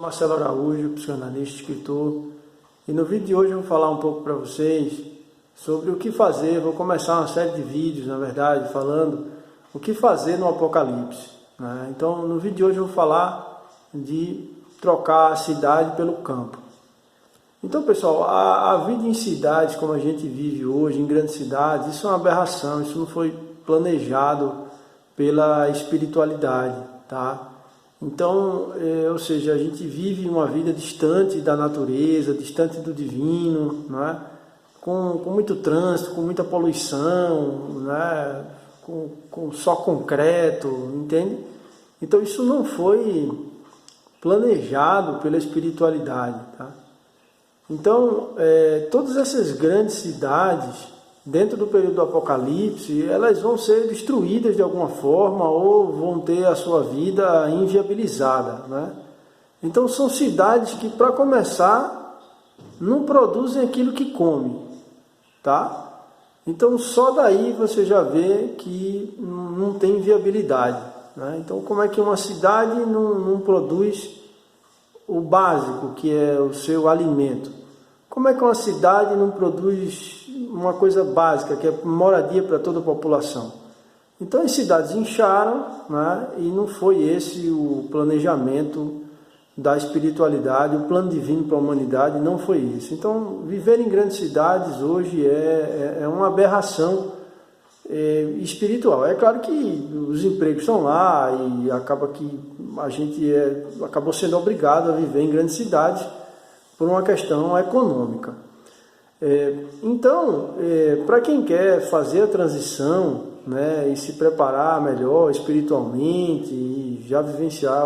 Marcelo Araújo, psicanalista, escritor, e no vídeo de hoje eu vou falar um pouco para vocês sobre o que fazer. Vou começar uma série de vídeos, na verdade, falando o que fazer no apocalipse, né? Então, no vídeo de hoje eu vou falar de trocar a cidade pelo campo. Então, pessoal, a vida em cidades como a gente vive hoje, em grandes cidades, isso é uma aberração, isso não foi planejado pela espiritualidade, tá? Então, ou seja, a gente vive uma vida distante da natureza, distante do divino, né? com muito trânsito, com muita poluição, né? com só concreto, entende? Então isso não foi planejado pela espiritualidade, tá? Então, todas essas grandes cidades, dentro do período do Apocalipse, elas vão ser destruídas de alguma forma ou vão ter a sua vida inviabilizada, né? Então são cidades que, para começar, não produzem aquilo que come, tá? Então só daí você já vê que não tem viabilidade, né? Então como é que uma cidade não produz o básico, que é o seu alimento? Como é que uma cidade não produz uma coisa básica, que é moradia para toda a população? Então as cidades incharam, né? E não foi esse o planejamento da espiritualidade, o plano divino para a humanidade não foi isso. Então viver em grandes cidades hoje é uma aberração espiritual. É claro que os empregos estão lá e acaba que a gente acabou sendo obrigado a viver em grandes cidades por uma questão econômica. Então, para quem quer fazer a transição, né, e se preparar melhor espiritualmente e já vivenciar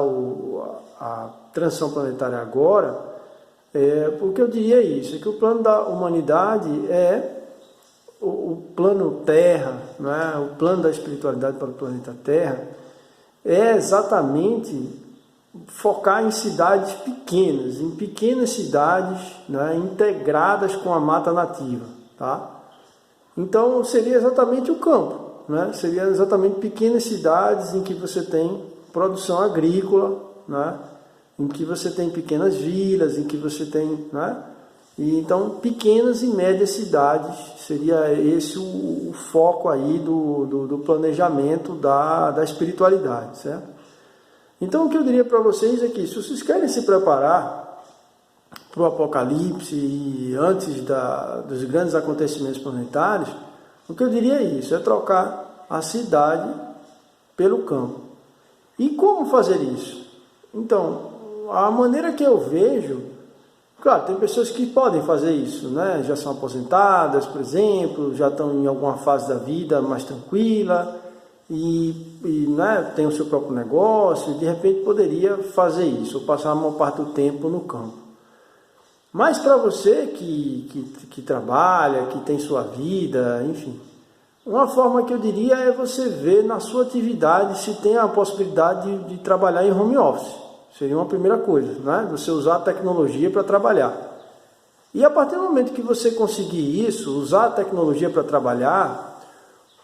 a transição planetária agora, o que eu diria é isso, é que o plano da humanidade é o plano Terra, né, o plano da espiritualidade para o planeta Terra, é exatamente focar em cidades pequenas, em pequenas cidades, né, integradas com a mata nativa, tá? Então seria exatamente o campo, né? Seria exatamente pequenas cidades em que você tem produção agrícola, né? Em que você tem pequenas vilas, em que você tem, né? E então pequenas e médias cidades seria esse o foco aí do planejamento da espiritualidade, certo? Então o que eu diria para vocês é que, se vocês querem se preparar para o Apocalipse e antes dos grandes acontecimentos planetários, o que eu diria é isso, é trocar a cidade pelo campo. E como fazer isso? Então, a maneira que eu vejo, claro, tem pessoas que podem fazer isso, né? Já são aposentadas, por exemplo, já estão em alguma fase da vida mais tranquila, né, tem o seu próprio negócio, e de repente poderia fazer isso, ou passar a maior parte do tempo no campo. Mas para você que trabalha, que tem sua vida, enfim, uma forma que eu diria é você ver na sua atividade se tem a possibilidade de trabalhar em home office. Seria uma primeira coisa, né? Você usar a tecnologia para trabalhar. E a partir do momento que você conseguir isso, usar a tecnologia para trabalhar,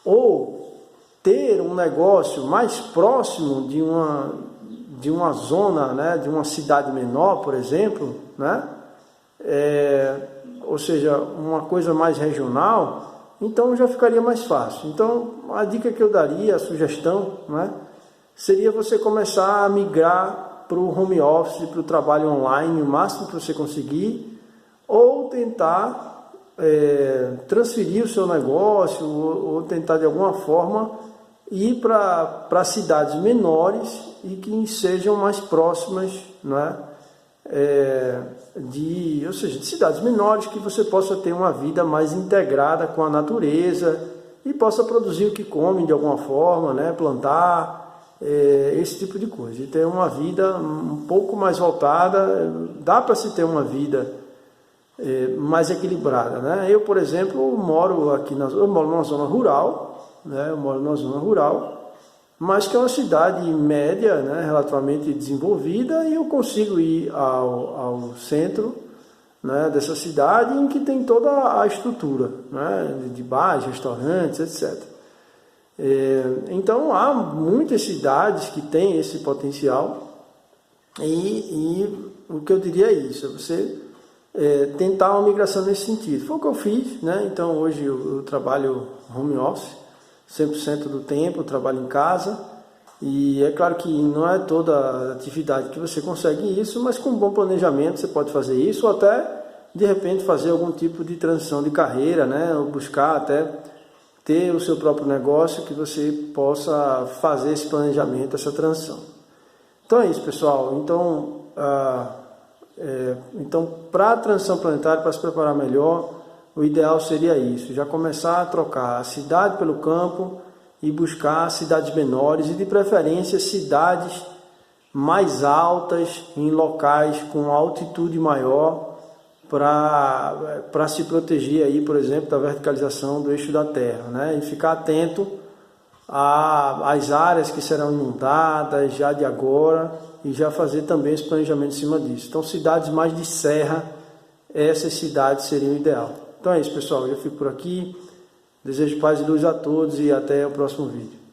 ou ter um negócio mais próximo de uma zona, né, de uma cidade menor, por exemplo, né, ou seja, uma coisa mais regional, então já ficaria mais fácil. Então, a dica que eu daria, a sugestão, né, seria você começar a migrar para o home office, para o trabalho online, o máximo que você conseguir, ou tentar transferir o seu negócio, ou tentar de alguma forma ir para cidades menores e que sejam mais próximas, né, ou seja, de cidades menores, que você possa ter uma vida mais integrada com a natureza e possa produzir o que come de alguma forma, né, plantar, esse tipo de coisa, e ter uma vida um pouco mais voltada. Dá para se ter uma vida mais equilibrada, né? Eu, por exemplo, moro numa zona rural, né? Eu moro numa zona rural, mas que é uma cidade média, né? Relativamente desenvolvida, e eu consigo ir ao centro, né? Dessa cidade, em que tem toda a estrutura, né? De bares, restaurantes, etc. Então há muitas cidades que têm esse potencial e o que eu diria é isso, é você tentar uma migração nesse sentido. Foi o que eu fiz, né? Então hoje eu trabalho home office, 100% do tempo, eu trabalho em casa, e é claro que não é toda atividade que você consegue isso, mas com um bom planejamento você pode fazer isso, ou até de repente fazer algum tipo de transição de carreira, né? Ou buscar até ter o seu próprio negócio que você possa fazer esse planejamento, essa transição. Então é isso, pessoal. Então, para a transição planetária, para se preparar melhor, o ideal seria isso, já começar a trocar a cidade pelo campo e buscar cidades menores e, de preferência, cidades mais altas, em locais com altitude maior, para se proteger aí, por exemplo, da verticalização do eixo da Terra, né? E ficar atento às áreas que serão inundadas já de agora e já fazer também esse planejamento em cima disso. Então, cidades mais de serra, essas cidades seriam o ideal. Então é isso, pessoal. Eu fico por aqui. Desejo paz e luz a todos e até o próximo vídeo.